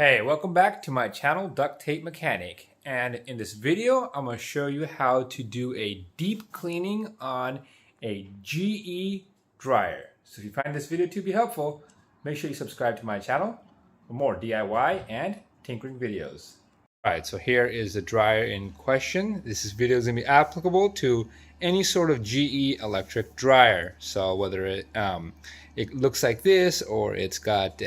Hey, welcome back to my channel, Duct Tape Mechanic. And in this video, I'm going to show you how to do a deep cleaning on a GE dryer. So if you find this video to be helpful, make sure you subscribe to my channel for more DIY and tinkering videos. All right, so here is the dryer in question. This video is going to be applicable to any sort of GE electric dryer. So whether it looks like this or it's got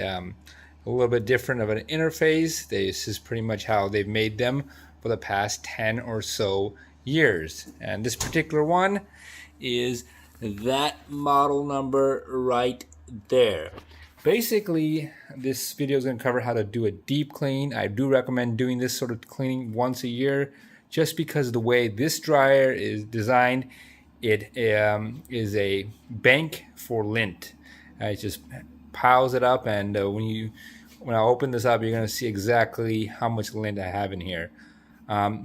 a little bit different of an interface. This is pretty much how they've made them for the past 10 or so years. And this particular one is that model number right there. Basically, this video is going to cover how to do a deep clean. I do recommend doing this sort of cleaning once a year just because of the way this dryer is designed. It is a bank for lint. It just piles it up, and when I open this up, you're going to see exactly how much lint I have in here.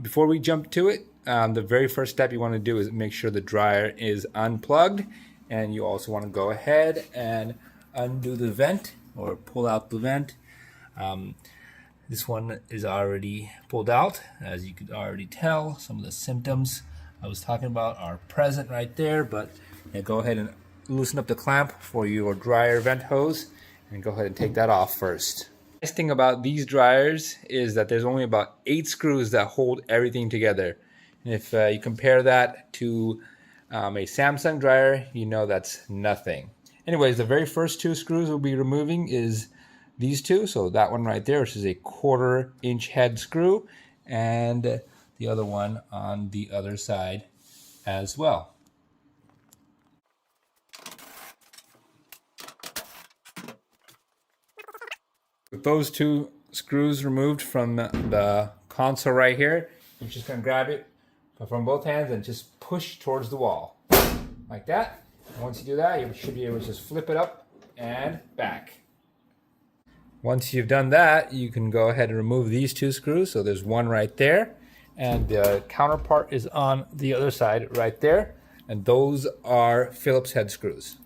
Before we jump to it, the very first step you want to do is make sure the dryer is unplugged, and you also want to go ahead and undo the vent or pull out the vent. This one is already pulled out. As you could already tell, some of the symptoms I was talking about are present right there, but go ahead and loosen up the clamp for your dryer vent hose and go ahead and take that off first. The nice thing about these dryers is that there's only about 8 screws that hold everything together. And if you compare that to a Samsung dryer, you know that's nothing. Anyways, the very first 2 screws we'll be removing is these 2. So that one right there, which is a 1/4 inch head screw, and the other one on the other side as well. With those 2 screws removed from the console right here, you're just going to grab it from both hands and just push towards the wall. Like that. And once you do that, you should be able to just flip it up and back. Once you've done that, you can go ahead and remove these 2 screws. So there's one right there, and the counterpart is on the other side right there. And those are Phillips head screws.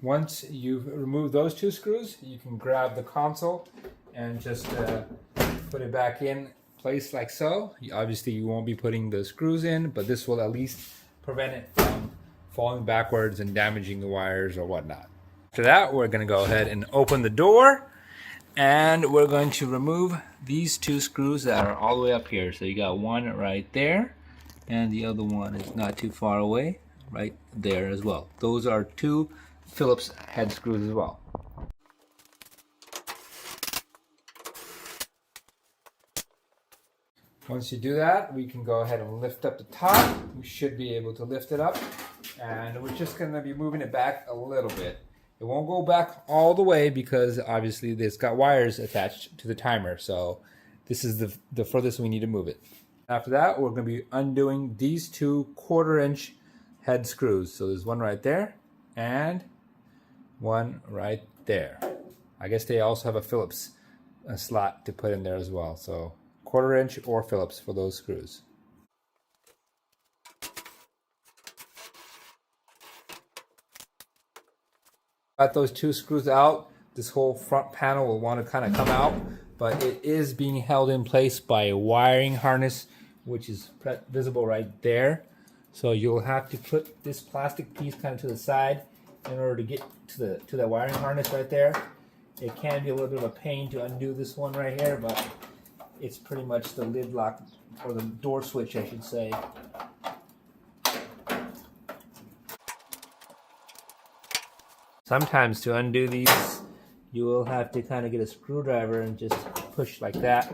Once you've removed those 2 screws, you can grab the console and just put it back in place like so. Obviously, you won't be putting the screws in, but this will at least prevent it from falling backwards and damaging the wires or whatnot. After that, we're going to go ahead and open the door, and we're going to remove these 2 screws that are all the way up here. So you got one right there, and the other one is not too far away, right there as well. Those are 2 Phillips head screws as well. Once you do that, we can go ahead and lift up the top. We should be able to lift it up, and we're just going to be moving it back a little bit. It won't go back all the way because obviously it's got wires attached to the timer, so this is the furthest we need to move it. After that, we're going to be undoing these 2 1/4 inch head screws. So there's one right there and one right there. I guess they also have a Phillips slot to put in there as well. So 1/4 inch or Phillips for those screws. Got those 2 screws out. This whole front panel will want to kind of come out, but it is being held in place by a wiring harness, which is visible right there. So you'll have to put this plastic piece kind of to the side in order to get to that wiring harness right there. It can be a little bit of a pain to undo this one right here, but it's pretty much the lid lock, or the door switch I should say. Sometimes to undo these, you will have to kind of get a screwdriver and just push like that,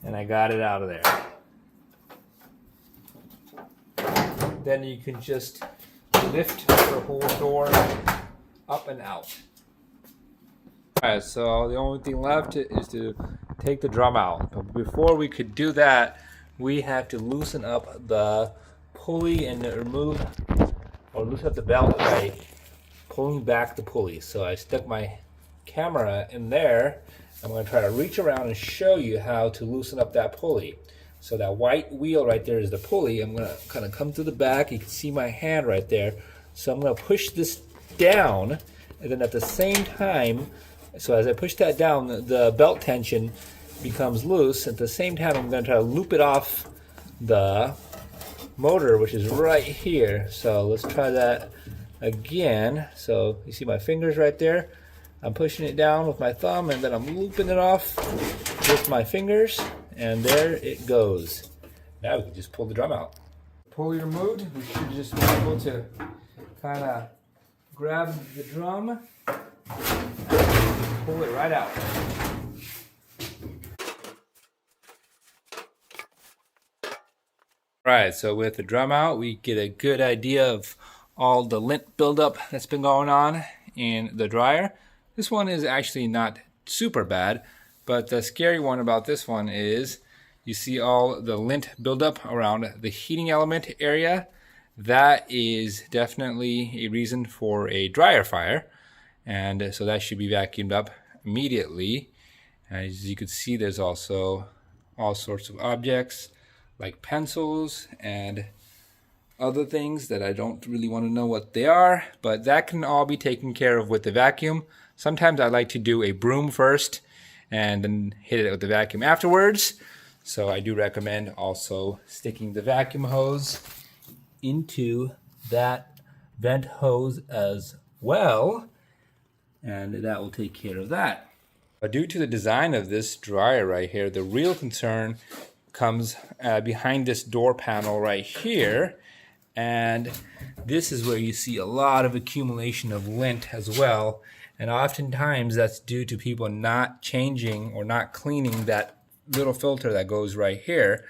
and I got it out of there. Then you can just lift the whole door up and out. Alright, so the only thing left is to take the drum out. But before we could do that, we have to loosen up the pulley and loosen up the belt by pulling back the pulley. So I stuck my camera in there. I'm going to try to reach around and show you how to loosen up that pulley. So that white wheel right there is the pulley. I'm going to kind of come to the back. You can see my hand right there. So I'm going to push this down and then at the same time, so as I push that down, the belt tension becomes loose. At the same time, I'm going to try to loop it off the motor, which is right here. So let's try that again. So you see my fingers right there. I'm pushing it down with my thumb, and then I'm looping it off with my fingers, and there it goes. Now we can just pull the drum out. Pull your mood. We should just be able to kind of grab the drum, pull it right out. Right, so with the drum out, we get a good idea of all the lint buildup that's been going on in the dryer. This one is actually not super bad, but the scary one about this one is you see all the lint buildup around the heating element area. That is definitely a reason for a dryer fire, and so that should be vacuumed up immediately. As you can see, there's also all sorts of objects like pencils and other things that I don't really want to know what they are, but that can all be taken care of with the vacuum. Sometimes I like to do a broom first and then hit it with the vacuum afterwards. So I do recommend also sticking the vacuum hose into that vent hose as well, and that will take care of that. But due to the design of this dryer right here, the real concern comes behind this door panel right here, and this is where you see a lot of accumulation of lint as well, and oftentimes that's due to people not changing or not cleaning that little filter that goes right here.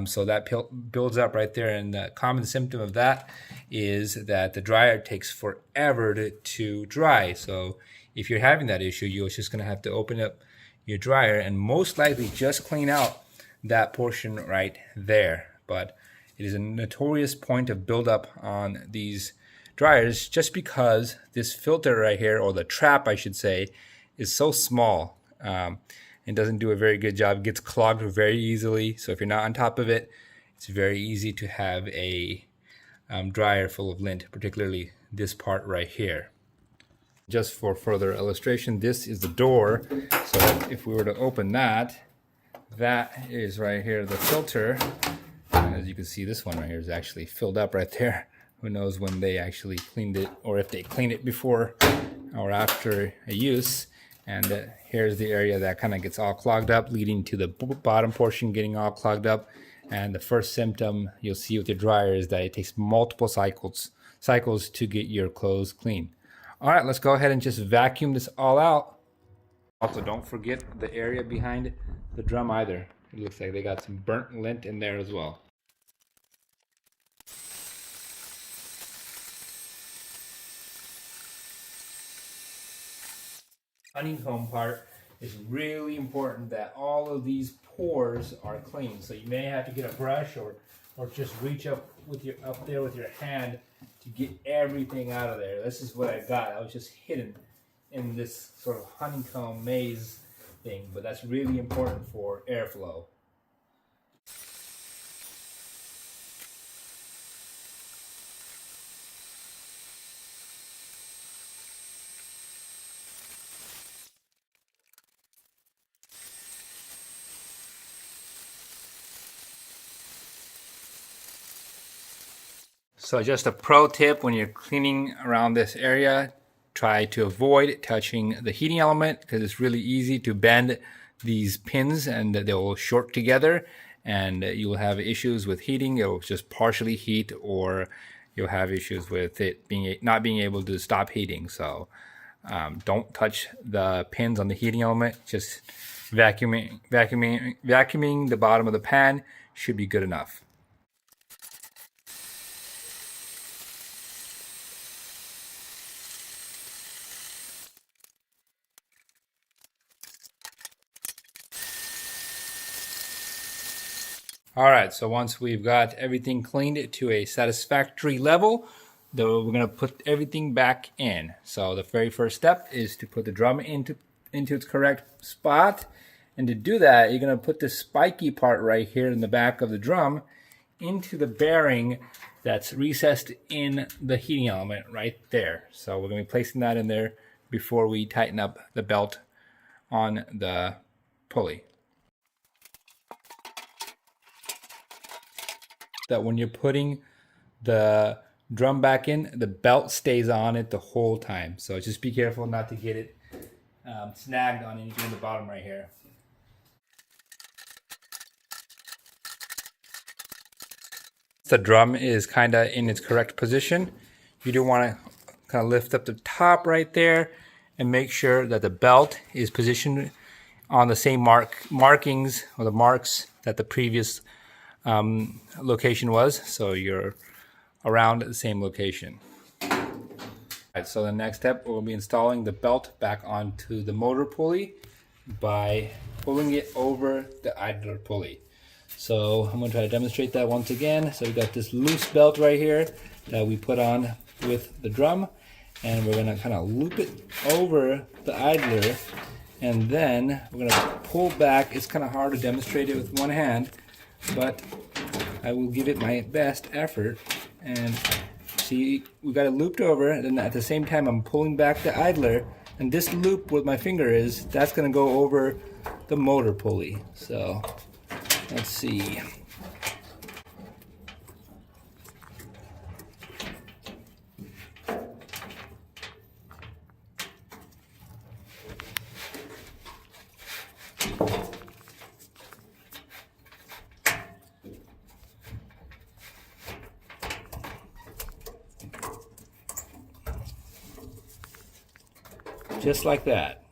So that builds up right there, and the common symptom of that is that the dryer takes forever to dry. So if you're having that issue, you're just going to have to open up your dryer and most likely just clean out that portion right there. But it is a notorious point of buildup on these dryers just because this filter right here, or the trap I should say, is so small. It doesn't do a very good job. It gets clogged very easily. So if you're not on top of it, it's very easy to have a dryer full of lint, particularly this part right here. Just for further illustration, this is the door. So if we were to open that, that is right here, the filter. As you can see, this one right here is actually filled up right there. Who knows when they actually cleaned it, or if they cleaned it before or after a use. And here's the area that kind of gets all clogged up, leading to the bottom portion getting all clogged up. And the first symptom you'll see with your dryer is that it takes multiple cycles to get your clothes clean. All right, let's go ahead and just vacuum this all out. Also, don't forget the area behind the drum either. It looks like they got some burnt lint in there as well. Honeycomb part is really important that all of these pores are clean. So you may have to get a brush or just reach up there with your hand to get everything out of there. This is what I got. I was just hidden in this sort of honeycomb maze thing, but that's really important for airflow. So just a pro tip when you're cleaning around this area, try to avoid touching the heating element because it's really easy to bend these pins and they will short together and you'll have issues with heating. It'll just partially heat, or you'll have issues with it not being able to stop heating. So don't touch the pins on the heating element. Just vacuuming the bottom of the pan should be good enough. All right, so once we've got everything cleaned to a satisfactory level, we're gonna put everything back in. So the very first step is to put the drum into its correct spot. And to do that, you're gonna put this spiky part right here in the back of the drum into the bearing that's recessed in the heating element right there. So we're going to be placing that in there before we tighten up the belt on the pulley. That when you're putting the drum back in, the belt stays on it the whole time. So just be careful not to get it snagged on anything in the bottom right here. The drum is kind of in its correct position. You do want to kind of lift up the top right there and make sure that the belt is positioned on the same markings or the marks that the previous location was, so you're around the same location. All right, so the next step we'll be installing the belt back onto the motor pulley by pulling it over the idler pulley. So I'm going to try to demonstrate that once again. So we got this loose belt right here that we put on with the drum, and we're going to kind of loop it over the idler, and then we're going to pull back. It's kind of hard to demonstrate it with one hand, but I will give it my best effort. And see, we got it looped over, and then at the same time I'm pulling back the idler, and this loop with my finger that's going to go over the motor pulley. So let's see. Just like that.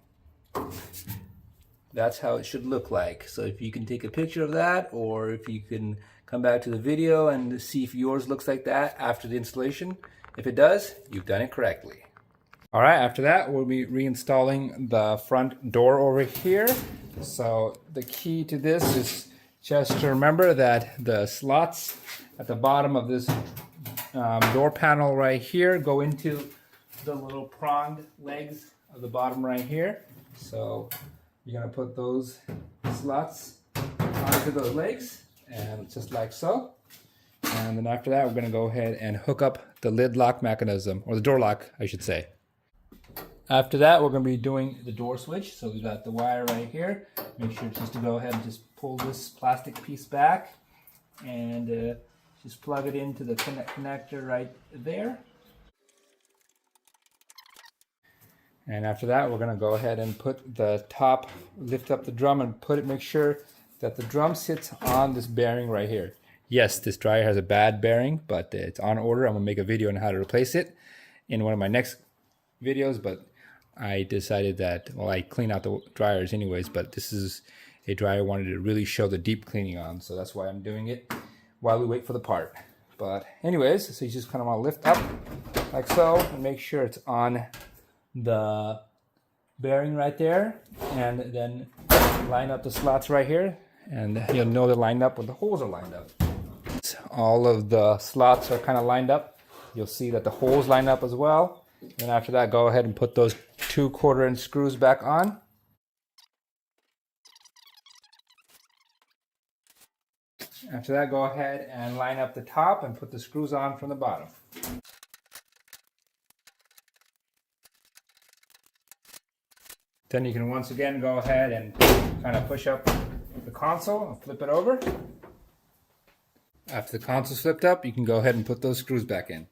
That's how it should look like. So if you can take a picture of that, or if you can come back to the video and see if yours looks like that after the installation. If it does, you've done it correctly. All right, after that, we'll be reinstalling the front door over here. So the key to this is just to remember that the slots at the bottom of this door panel right here go into the little pronged legs of the bottom right here. So you're gonna put those slots onto those legs, and just like so. And then after that, we're gonna go ahead and hook up the lid lock mechanism, or the door lock, I should say. After that, we're gonna be doing the door switch. So we got the wire right here. Make sure just to go ahead and just pull this plastic piece back, and just plug it into the connector right there. And after that, we're gonna go ahead and put the top, lift up the drum and make sure that the drum sits on this bearing right here. Yes, this dryer has a bad bearing, but it's on order. I'm gonna make a video on how to replace it in one of my next videos, but I decided that, well, I clean out the dryers anyways, but this is a dryer I wanted to really show the deep cleaning on, so that's why I'm doing it while we wait for the part. But anyways, so you just kind of wanna lift up like so and make sure it's on the bearing right there, and then line up the slots right here, and you'll know they're lined up when the holes are lined up. All of the slots are kind of lined up. You'll see that the holes line up as well. And after that, go ahead and put those 2 1/4-inch screws back on. After that, go ahead and line up the top and put the screws on from the bottom. Then you can once again go ahead and kind of push up the console and flip it over. After the console's flipped up, you can go ahead and put those screws back in.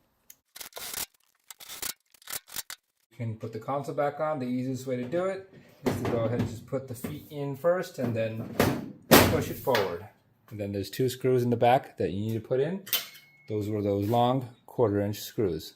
You can put the console back on. The easiest way to do it is to go ahead and just put the feet in first and then push it forward. And then there's 2 screws in the back that you need to put in. Those were those long 1/4-inch screws.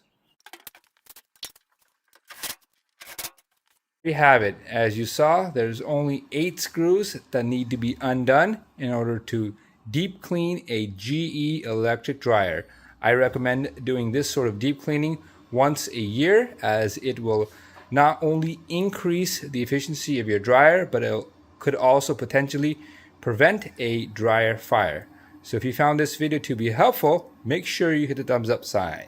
We have it. As you saw, there's only 8 screws that need to be undone in order to deep clean a GE electric dryer. I recommend doing this sort of deep cleaning once a year, as it will not only increase the efficiency of your dryer, but it could also potentially prevent a dryer fire. So if you found this video to be helpful, make sure you hit the thumbs up sign.